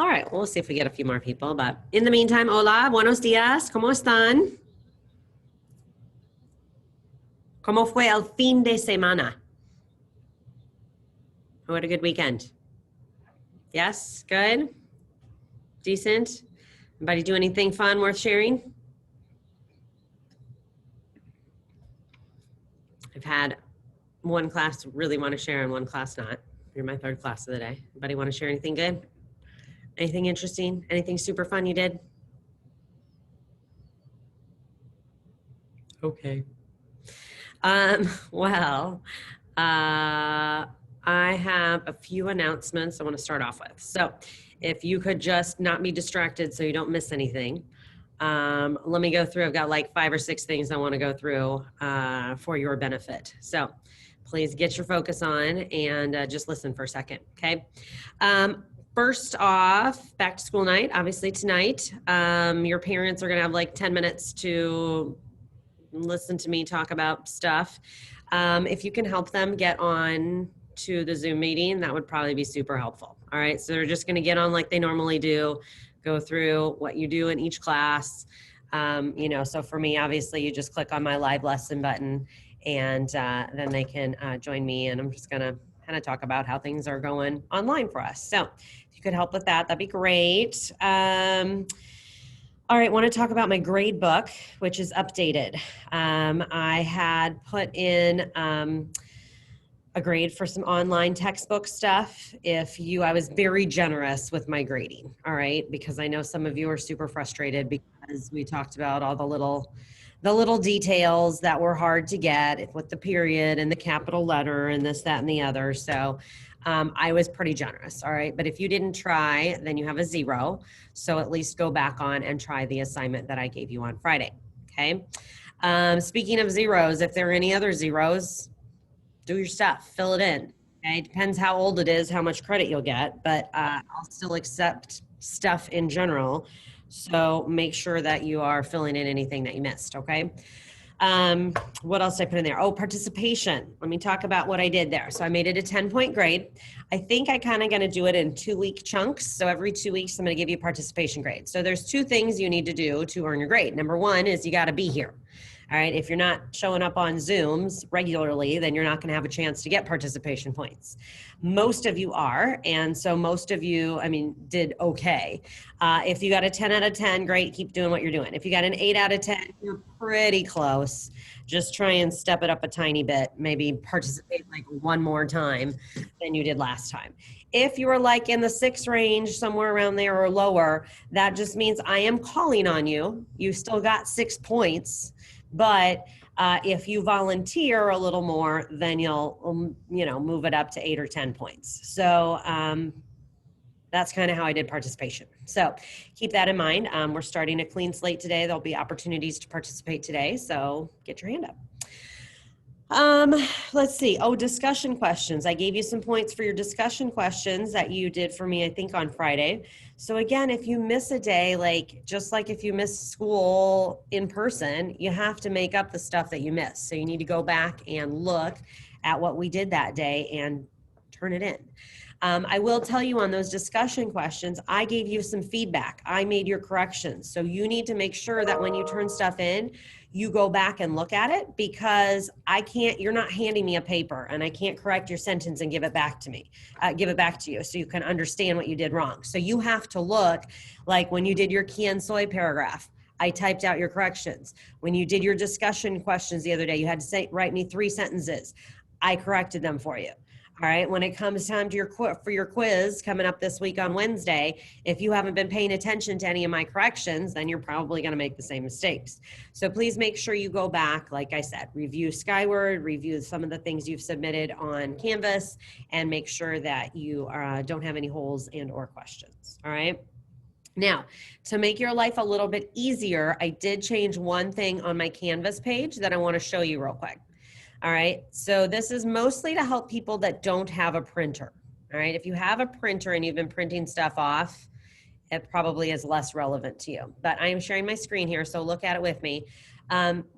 All right, we'll see if we get a few more people. But in the meantime, hola, buenos días, ¿cómo están? ¿Cómo fue el fin de semana? Who had a good weekend? Yes, good? Decent? Anybody do anything fun worth sharing? I've had one class really want to share and one class not. You're my third class of the day. Anybody want to share anything good? Anything interesting? Anything super fun you did? Okay. Well, I have a few announcements I want to start off with. So if you could just not be distracted so you don't miss anything. Let me go through. I've got like 5 or 6 things I want to go through for your benefit. So please get your focus on and just listen for a second, okay? First off, back to school night, obviously tonight. Your parents are going to have like 10 minutes to listen to me talk about stuff. If you can help them get on to the Zoom meeting, that would probably be super helpful. All right, so they're just going to get on like they normally do, go through what you do in each class. So for me, obviously, you just click on my live lesson button and then they can join me, and I'm just going to kind of talk about how things are going online for us. So if you could help with that, that'd be great. All right, want to talk about my grade book, which is updated. I had put in a grade for some online textbook stuff. I was very generous with my grading, all right, because I know some of you are super frustrated because we talked about all the little details that were hard to get with the period and the capital letter and this, that, and the other. So I was pretty generous, all right? But if you didn't try, then you have a 0. So at least go back on and try the assignment that I gave you on Friday, okay? Speaking of zeros, if there are any other zeros, do your stuff, fill it in, okay? Depends how old it is, how much credit you'll get, but I'll still accept stuff in general. So make sure that you are filling in anything that you missed, okay? What else did I put in there? Oh, participation. Let me talk about what I did there. So I made it a 10-point grade. I think I kind of going to do it in 2-week chunks. So every 2 weeks, I'm going to give you a participation grade. So there's 2 things you need to do to earn your grade. Number 1 is you got to be here. All right. If you're not showing up on Zooms regularly, then you're not going to have a chance to get participation points. Most of you are. And so most of you, did okay. If you got a 10 out of 10, great. Keep doing what you're doing. If you got an 8 out of 10, you're pretty close. Just try and step it up a tiny bit. Maybe participate like 1 more time than you did last time. If you are like in the 6 range, somewhere around there or lower, that just means I am calling on you. You still got 6 points. But if you volunteer a little more, then you'll, move it up to 8 or 10 points. So that's kind of how I did participation. So keep that in mind. We're starting a clean slate today. There'll be opportunities to participate today. So get your hand up. Let's see. Oh, discussion questions. I gave you some points for your discussion questions that you did for me, I think, on Friday. So again, if you miss a day, just like if you miss school in person, you have to make up the stuff that you missed. So you need to go back and look at what we did that day and turn it in. I will tell you on those discussion questions, I gave you some feedback. I made your corrections. So you need to make sure that when you turn stuff in, you go back and look at it, because you're not handing me a paper and I can't correct your sentence and give it back to you so you can understand what you did wrong. So you have to look, like when you did your key and soy paragraph, I typed out your corrections. When you did your discussion questions the other day, you had to write me 3 sentences. I corrected them for you. All right. When it comes time to for your quiz coming up this week on Wednesday, if you haven't been paying attention to any of my corrections, then you're probably going to make the same mistakes. So please make sure you go back, like I said, review Skyward, review some of the things you've submitted on Canvas, and make sure that you don't have any holes and or questions. All right. Now, to make your life a little bit easier, I did change one thing on my Canvas page that I want to show you real quick. All right, so this is mostly to help people that don't have a printer. All right, if you have a printer and you've been printing stuff off, it probably is less relevant to you. But I am sharing my screen here, so look at it with me.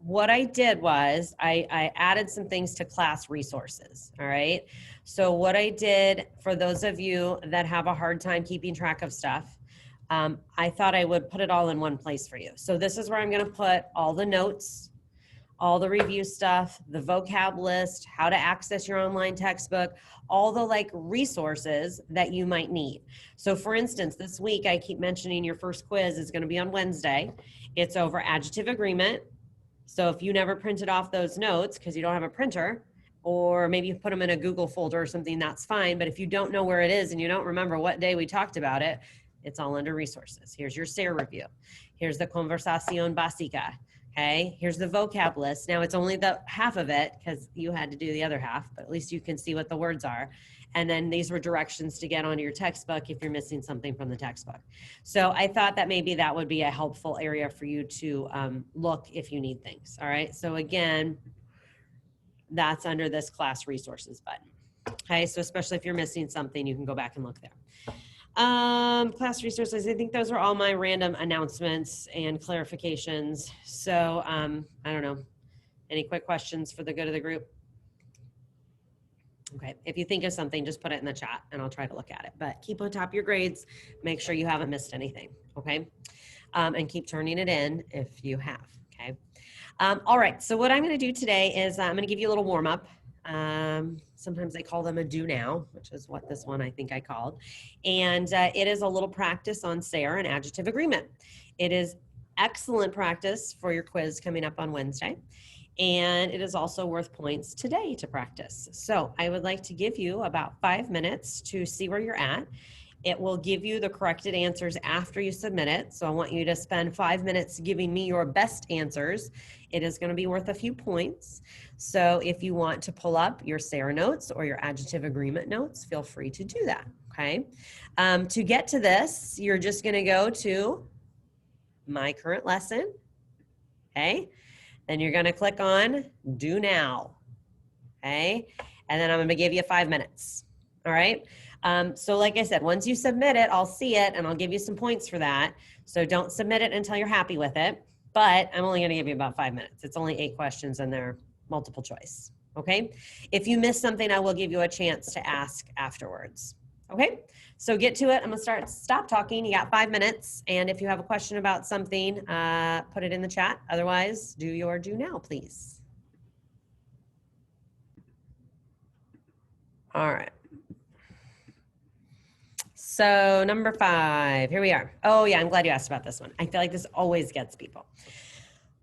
What I did was I added some things to class resources. All right. So what I did for those of you that have a hard time keeping track of stuff, I thought I would put it all in one place for you. So this is where I'm going to put all the notes, all the review stuff, the vocab list, how to access your online textbook, all the like resources that you might need. So for instance, this week I keep mentioning your first quiz is going to be on Wednesday. It's over adjective agreement. So if you never printed off those notes because you don't have a printer, or maybe you put them in a Google folder or something, that's fine. But if you don't know where it is and you don't remember what day we talked about it, it's all under resources. Here's your SARE review. Here's the conversación básica. Okay, here's the vocab list. Now it's only the half of it because you had to do the other half, but at least you can see what the words are. And then these were directions to get onto your textbook if you're missing something from the textbook. So I thought that maybe that would be a helpful area for you to look if you need things. All right, so again, that's under this class resources button. Okay, so especially if you're missing something, you can go back and look there. Class resources, I think those are all my random announcements and clarifications. So I don't know, any quick questions for the good of the group? Okay, if you think of something, just put it in the chat and I'll try to look at it. But keep on top of your grades, make sure you haven't missed anything, okay? And keep turning it in if you have, okay? All right, so what I'm gonna do today is I'm gonna give you a little warm up. Sometimes they call them a do now, which is what this one I think I called. And it is a little practice on SARE and adjective agreement. It is excellent practice for your quiz coming up on Wednesday. And it is also worth points today to practice. So I would like to give you about 5 minutes to see where you're at. It will give you the corrected answers after you submit it. So I want you to spend 5 minutes giving me your best answers. It is going to be worth a few points. So if you want to pull up your SARE notes or your adjective agreement notes, feel free to do that, okay? To get to this, you're just going to go to My Current Lesson, okay? Then you're going to click on Do Now, okay? And then I'm going to give you 5 minutes, all right? So like I said, once you submit it, I'll see it and I'll give you some points for that. So don't submit it until you're happy with it, but I'm only gonna give you about 5 minutes. It's only 8 questions and they're multiple choice, okay? If you miss something, I will give you a chance to ask afterwards, okay? So get to it, I'm gonna stop talking. You got 5 minutes. And if you have a question about something, put it in the chat. Otherwise, do your do now, please. All right. So number 5, here we are. Oh yeah, I'm glad you asked about this one. I feel like this always gets people.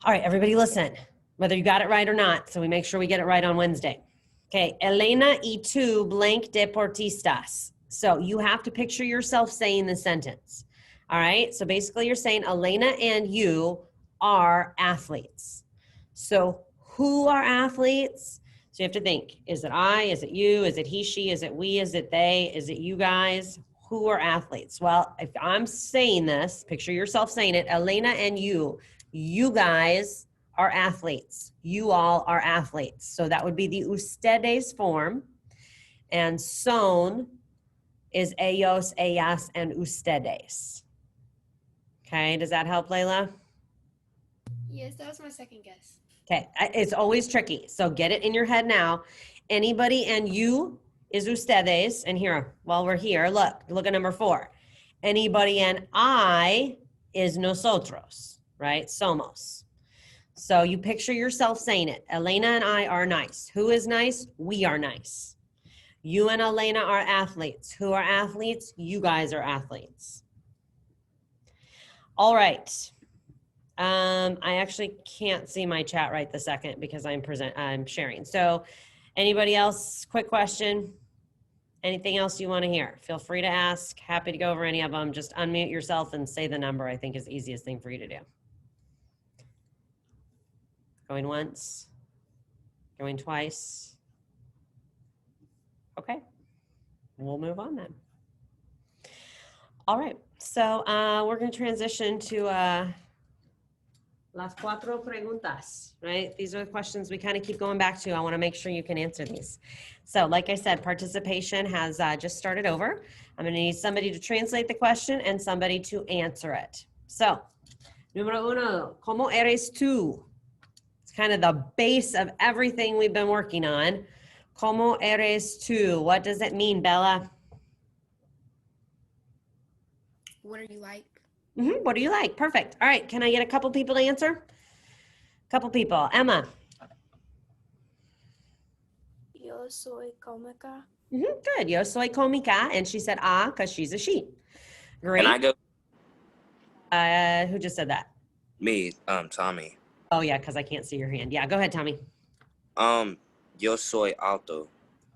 All right, everybody listen, whether you got it right or not, so we make sure we get it right on Wednesday. Okay, Elena y tú blank deportistas. So you have to picture yourself saying the sentence. All right, so basically you're saying Elena and you are athletes. So who are athletes? So you have to think, is it I, is it you, is it he, she, is it we, is it they, is it you guys? Who are athletes? Well, if I'm saying this, picture yourself saying it, Elena and you guys are athletes. You all are athletes. So that would be the ustedes form. And son is ellos, ellas, and ustedes. Okay, does that help, Layla? Yes, that was my second guess. Okay, it's always tricky. So get it in your head now. Anybody and you is ustedes. And here, while we're here, look at number 4. Anybody and I is nosotros, right? Somos. So you picture yourself saying it. Elena and I are nice. Who is nice? We are nice. You and Elena are athletes. Who are athletes? You guys are athletes. All right. I actually can't see my chat right this second because I'm sharing. So anybody else, quick question? Anything else you want to hear? Feel free to ask. Happy to go over any of them. Just unmute yourself and say the number. I think is the easiest thing for you to do. Going once, going twice. Okay, we'll move on then. All right, so we're going to transition to las cuatro preguntas, right? These are the questions we kind of keep going back to. I want to make sure you can answer these. So like I said, participation has just started over. I'm going to need somebody to translate the question and somebody to answer it. So, número 1, ¿cómo eres tú? kind of the base of everything we've been working on. ¿Cómo eres tú? What does it mean, Bella? What are you like? What do you like? Perfect. All right. Can I get a couple people to answer? Couple people. Emma. Yo soy cómica. Good. Yo soy cómica. And she said, because she's a she. Great. Can I go? Who just said that? Me, Tommy. Oh, yeah, because I can't see your hand. Yeah, go ahead, Tommy. Yo soy alto.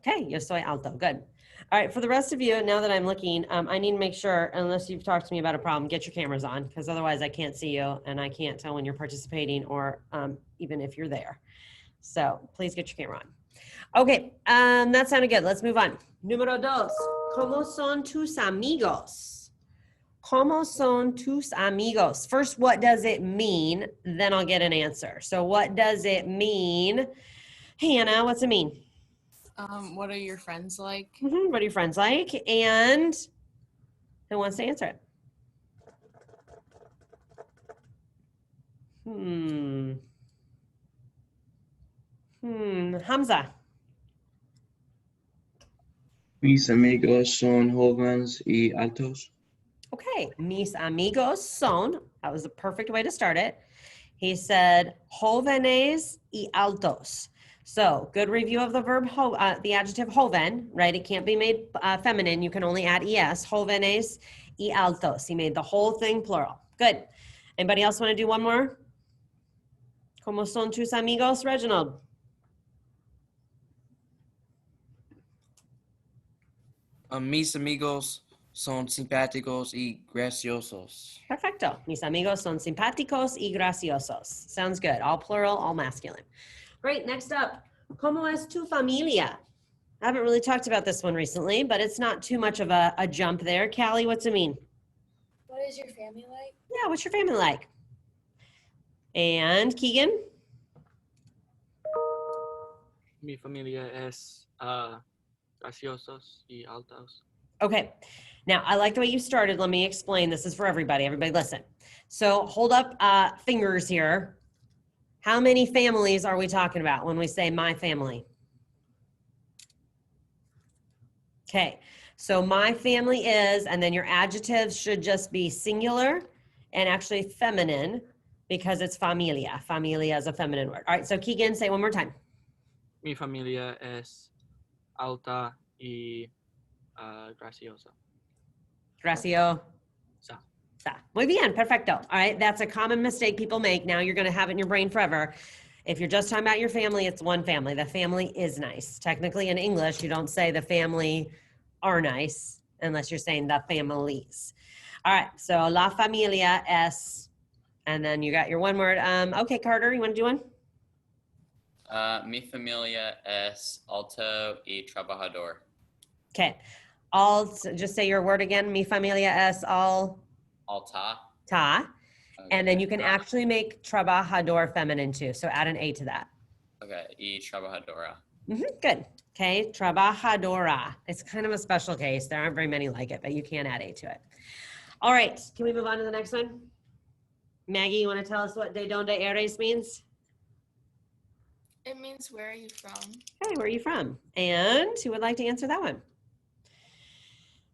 Okay, yo soy alto. Good. All right, for the rest of you, now that I'm looking, I need to make sure, unless you've talked to me about a problem, get your cameras on, because otherwise I can't see you and I can't tell when you're participating or even if you're there. So please get your camera on. Okay, that sounded good. Let's move on. Número dos. ¿Cómo son tus amigos? ¿Cómo son tus amigos? First, what does it mean? Then I'll get an answer. So what does it mean? Hannah, what's it mean? What are your friends like? What are your friends like? And who wants to answer it? Hamza. Mis amigos son jóvenes y altos. Okay, mis amigos son, that was the perfect way to start it. He said jóvenes y altos. So good review of the verb, the adjective joven, right? It can't be made feminine. You can only add es, jóvenes y altos. He made the whole thing plural. Good. Anybody else want to do one more? ¿Cómo son tus amigos, Reginald? Mis amigos son simpáticos y graciosos. Perfecto. Mis amigos son simpáticos y graciosos. Sounds good. All plural, all masculine. Great. Next up, ¿cómo es tu familia? I haven't really talked about this one recently, but it's not too much of a jump there. Callie, what's it mean? What is your family like? Yeah, what's your family like? And Keegan? Mi familia es graciosos y altos. Okay. Now, I like the way you started. Let me explain. This is for everybody. Everybody listen. So hold up fingers here. How many families are we talking about when we say my family? Okay. So my family is, and then your adjectives should just be singular and actually feminine because it's familia. Familia is a feminine word. All right. So Keegan, say it one more time. Mi familia es alta y graciosa. Graciosa. Sa. Muy bien, perfecto. All right, that's a common mistake people make. Now you're going to have it in your brain forever. If you're just talking about your family, it's one family. The family is nice. Technically in English, you don't say the family are nice unless you're saying the families. All right, so la familia es, and then you got your one word. Okay, Carter, you want to do one? Mi familia es alto y trabajador. Okay, just say your word again. Mi familia es Alta. ta. And then you can Okay. actually make trabajador feminine too. So add an A to that. Okay, y trabajadora. Good. Okay, trabajadora. It's kind of a special case. There aren't very many like it, but you can add A to it. All right, can we move on to the next one? Maggie, you want to tell us what de donde eres means? It means where are you from? Okay, where are you from? And who would like to answer that one?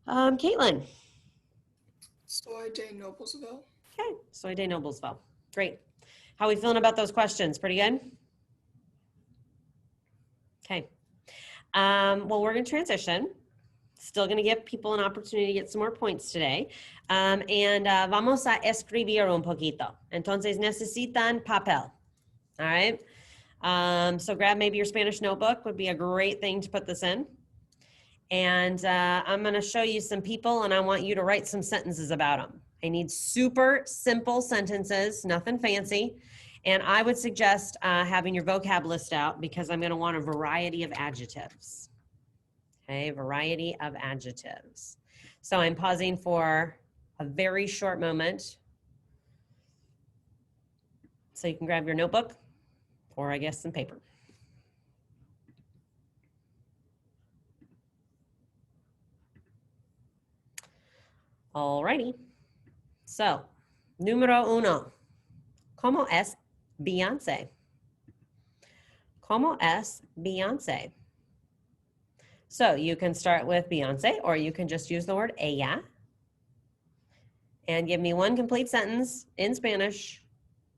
Caitlin. Soy de Noblesville. Okay, soy de Noblesville. Great. How are we feeling about those questions? Pretty good? Okay. Well, we're going to transition. Still going to give people an opportunity to get some more points today. Vamos a escribir un poquito. Entonces necesitan papel. All right. So grab maybe your Spanish notebook would be a great thing to put this in. And I'm going to show you some people and I want you to write some sentences about them. I need super simple sentences, nothing fancy. And I would suggest having your vocab list out because I'm going to want a variety of adjectives. Okay, variety of adjectives. So I'm pausing for a very short moment. So you can grab your notebook or I guess some paper. Alrighty. So, número uno. ¿Cómo es Beyoncé? ¿Cómo es Beyonce? So you can start with Beyonce, or you can just use the word ella. And give me one complete sentence in Spanish.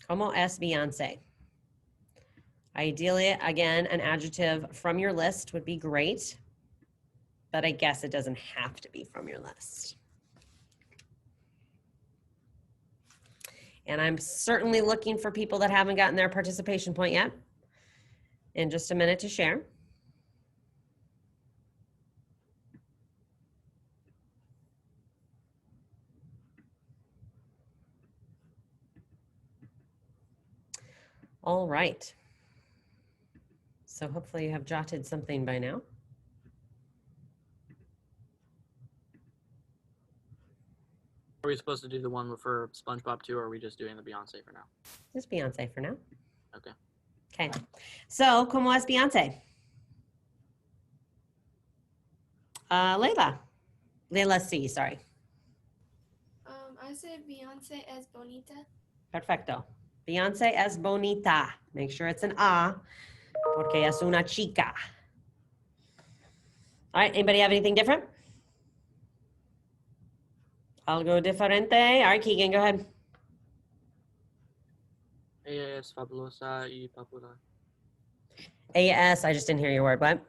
¿Cómo es Beyonce? Ideally, again, an adjective from your list would be great, but I guess it doesn't have to be from your list. And I'm certainly looking for people that haven't gotten their participation point yet. In just a minute to share. All right. So hopefully you have jotted something by now. Are we supposed to do the one for SpongeBob too, or are we just doing the Beyonce for now? Just Beyonce for now. Okay. Okay. So, ¿cómo es Beyonce? Leila. Leila C, sorry. I said Beyonce es bonita. Perfecto. Beyonce es bonita. Make sure it's an A, porque es una chica. All right, anybody have anything different? Algo diferente? All right, Keegan, go ahead. Ella es fabulosa y popular. AS, I just didn't hear your word. What?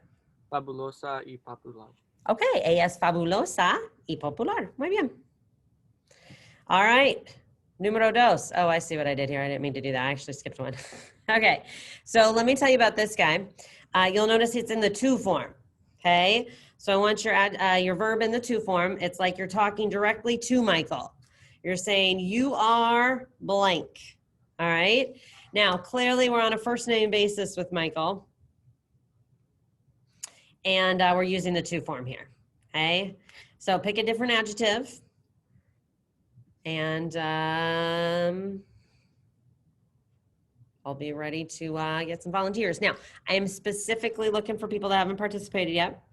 Fabulosa y popular. Okay, ella es fabulosa y popular. Muy bien. All right, número dos. Oh, I see what I did here. I didn't mean to do that. I actually skipped one. Okay, so let me tell you about this guy. You'll notice it's in the to form, okay? So I want your verb in the to form. It's like you're talking directly to Michael. You're saying, you are blank, all right? Now, clearly we're on a first name basis with Michael. And we're using the to form here, okay? So pick a different adjective. And I'll be ready to get some volunteers. Now, I am specifically looking for people that haven't participated yet.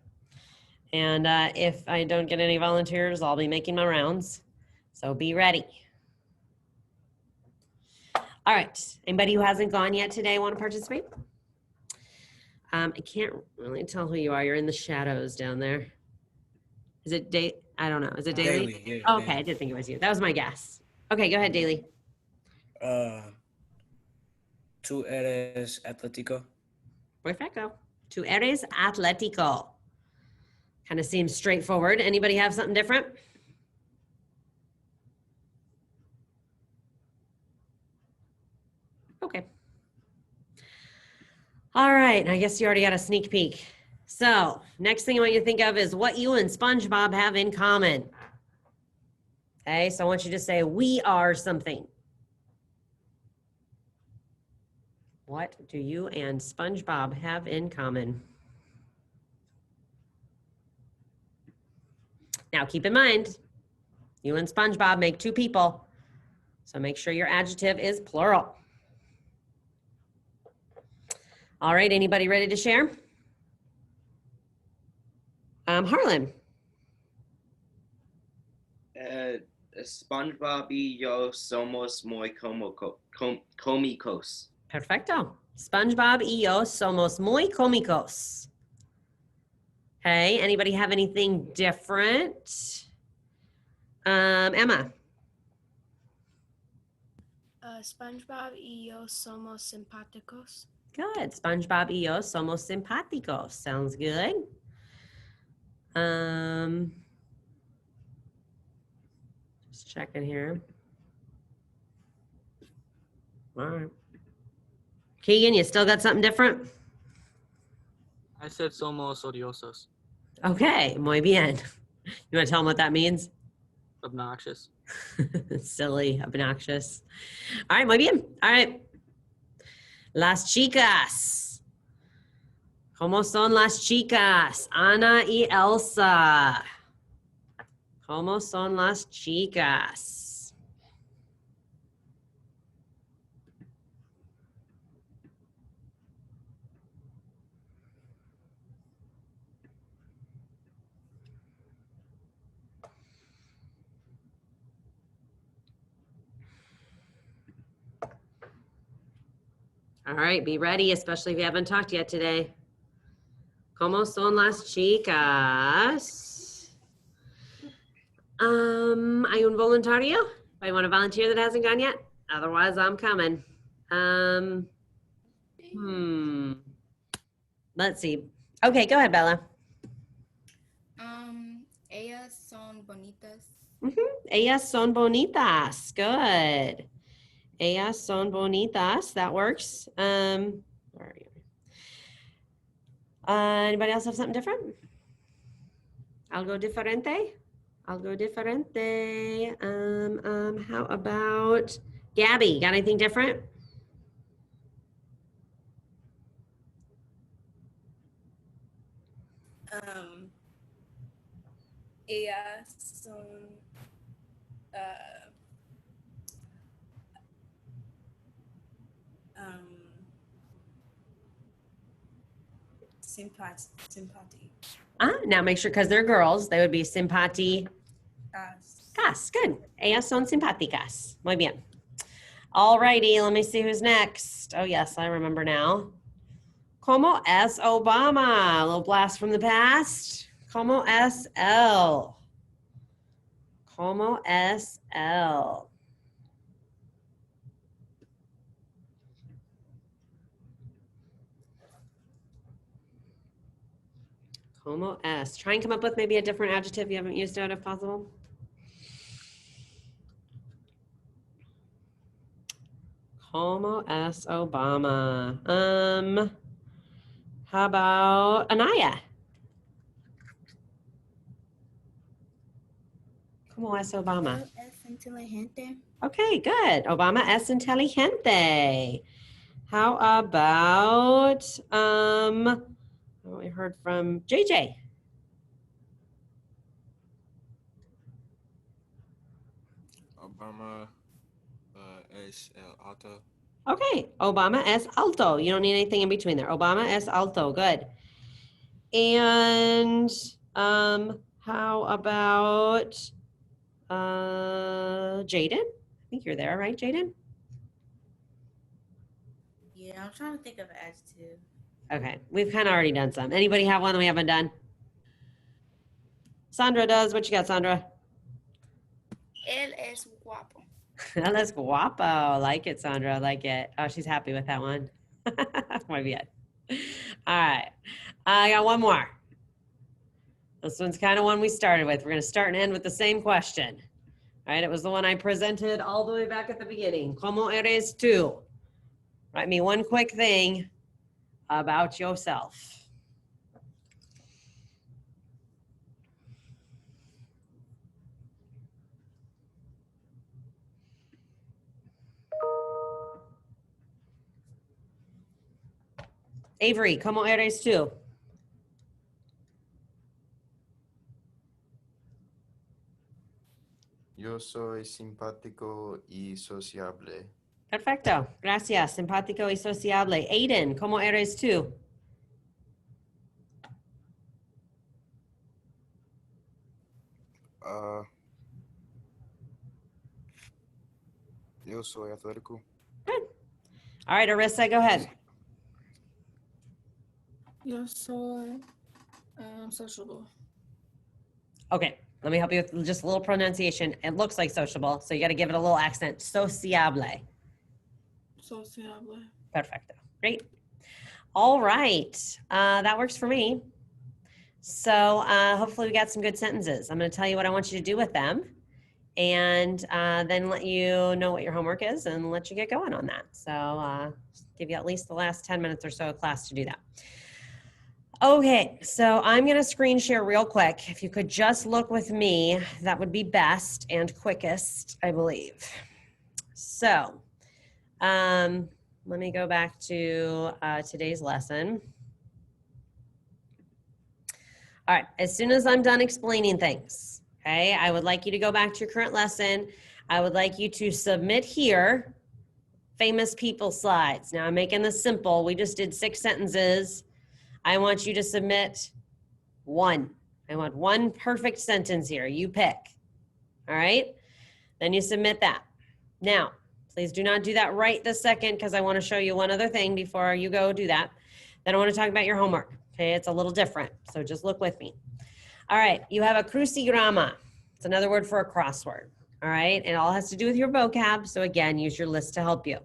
And if I don't get any volunteers, I'll be making my rounds. So be ready. All right, anybody who hasn't gone yet today want to participate? I can't really tell who you are. You're in the shadows down there. Is it I don't know. Is it Daily? Daily, yeah. Oh, okay, I did think it was you. That was my guess. Okay, go ahead, Daily. Tú eres atlético. Perfecto. Tú eres atlético. Kind of seems straightforward. Anybody have something different? Okay. All right, I guess you already got a sneak peek. So next thing I want you to think of is what you and SpongeBob have in common. Okay, so I want you to say, we are something. What do you and SpongeBob have in common? Now keep in mind, you and SpongeBob make two people. So make sure your adjective is plural. All right, anybody ready to share? Harlan. SpongeBob y yo somos muy cómicos. Perfecto. SpongeBob y yo somos muy cómicos. Okay, anybody have anything different? Emma. SpongeBob y yo somos simpáticos. Good. SpongeBob y yo somos simpáticos. Sounds good. Just checking here. All right. Keegan, you still got something different? I said somos odiosos. Okay, muy bien. You want to tell them what that means? Obnoxious. Silly, obnoxious. All right, muy bien. All right. Las chicas. ¿Cómo son las chicas? Ana y Elsa. ¿Cómo son las chicas? All right, be ready, especially if you haven't talked yet today. ¿Cómo son las chicas? Hay un voluntario? I want a volunteer that hasn't gone yet? Otherwise, I'm coming. Let's see. Okay, go ahead, Bella. Ellas son bonitas. Ellas son bonitas. Good. Ellas son bonitas. That works. Where are you? Anybody else have something different? Algo diferente? Algo diferente. How about Gabby? Got anything different? Ellas son simpati. Now make sure, because they're girls, they would be simpáticas. Good. Ellas son simpáticas. Muy bien. All righty, let me see who's next. Oh, yes, I remember now. ¿Cómo es Obama? A little blast from the past. ¿Cómo es él? ¿Cómo es él? ¿Cómo es? Try and come up with maybe a different adjective you haven't used yet if possible. ¿Cómo es Obama? How about Anaya? ¿Cómo es Obama? Es inteligente. Okay, good. Obama es inteligente. How about we heard from JJ? Obama es el alto. Okay, Obama es alto. You don't need anything in between there. Obama es alto. Good. And how about Jaden? I think you're there, right, Jaden? Yeah, I'm trying to think of an adjective. Okay, we've kind of already done some. Anybody have one that we haven't done? Sandra does. What you got, Sandra? Él es guapo. That's guapo. Like it, Sandra. Like it. Oh, she's happy with that one. Muy bien. All right. I got one more. This one's kind of one we started with. We're going to start and end with the same question. All right. It was the one I presented all the way back at the beginning. ¿Cómo eres tú? Write me one quick thing about yourself. Avery, ¿cómo eres tú? Yo soy simpático y sociable. Perfecto. Gracias. Simpático y sociable. Aiden, ¿cómo eres tú? Yo soy atlético. Good. All right, Arissa, go ahead. Yo soy sociable. Okay, let me help you with just a little pronunciation. It looks like sociable, so you got to give it a little accent. Sociable. Sociable. Perfecto. Great. All right. That works for me. So hopefully we got some good sentences. I'm going to tell you what I want you to do with them and then let you know what your homework is and let you get going on that. So give you at least the last 10 minutes or so of class to do that. Okay, so I'm going to screen share real quick. If you could just look with me, that would be best and quickest, I believe. So let me go back to today's lesson. All right, as soon as I'm done explaining things, okay, I would like you to go back to your current lesson. I would like you to submit here famous people slides. Now I'm making this simple. We just did 6 sentences. I want you to submit one. I want one perfect sentence here. You pick. All right? Then you submit that. Now, Please do not do that right this second because I want to show you one other thing before you go do that. Then I want to talk about your homework. Okay, it's a little different, so just look with me. All right, you have a crucigrama. It's another word for a crossword. All right, it all has to do with your vocab. So again, use your list to help you.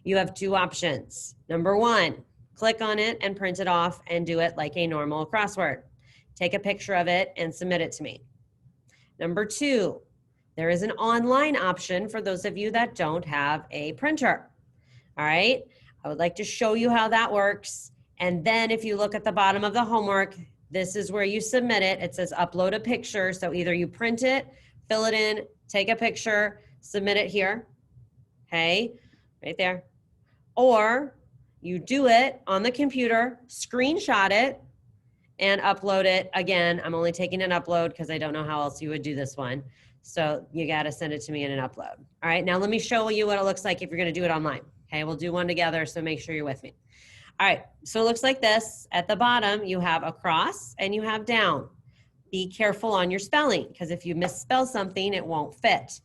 You have two options. Number one, click on it and print it off and do it like a normal crossword. Take a picture of it and submit it to me. Number two, there is an online option for those of you that don't have a printer. All right, I would like to show you how that works. And then if you look at the bottom of the homework, this is where you submit it. It says upload a picture. So either you print it, fill it in, take a picture, submit it here. Okay, right there. Or you do it on the computer, screenshot it, and upload it. Again, I'm only taking an upload because I don't know how else you would do this one. So you got to send it to me in an upload. All right, now let me show you what it looks like if you're going to do it online. Okay, we'll do one together, so make sure you're with me. All right, so it looks like this. At the bottom, you have across and you have down. Be careful on your spelling because if you misspell something, it won't fit.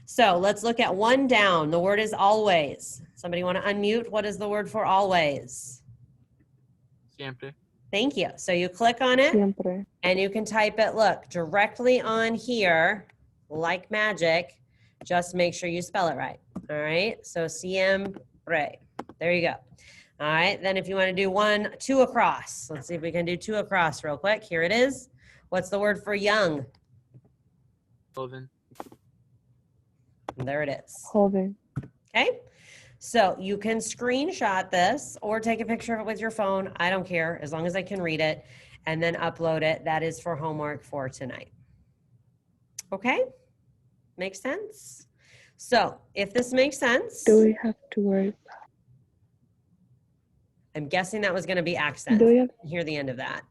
So let's look at one down. The word is always. Somebody want to unmute? What is the word for always? Siempre. Thank you. So you click on it Siempre. and you can type it, look, directly on here, like magic. Just make sure you spell it right. All right. So siempre. There you go. All right. Then if you want to do two across, let's see if we can do two across real quick. Here it is. What's the word for young? Joven. There it is. Joven. Okay. So you can screenshot this or take a picture of it with your phone. I don't care as long as I can read it and then upload it. That is for homework for tonight. Okay. Makes sense? So if this makes sense, Do we have to worry? I'm guessing that was going to be accents. Do we have? Hear the end of that.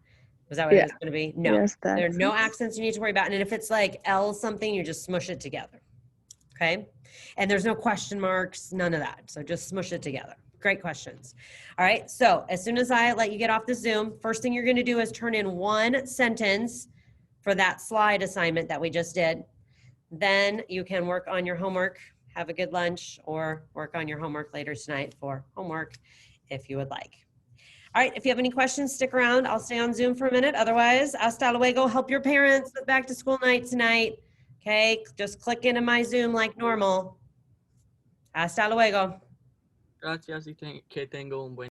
Was that what it Yeah. was going to be? No. Yes, There are no accents. accents you need to worry about. And if it's like L something, you just smush it together. Okay. And there's no question marks, none of that. So just smush it together. Great questions. All right. So as soon as I let you get off the Zoom, first thing you're going to do is turn in one sentence for that slide assignment that we just did. Then you can work on your homework, have a good lunch, or work on your homework later tonight for homework if you would like. All right, if you have any questions, stick around. I'll stay on Zoom for a minute. Otherwise, hasta luego. Help your parents with back to school night tonight. Okay, just click into my Zoom like normal. Hasta luego. Gracias y que tengo un buen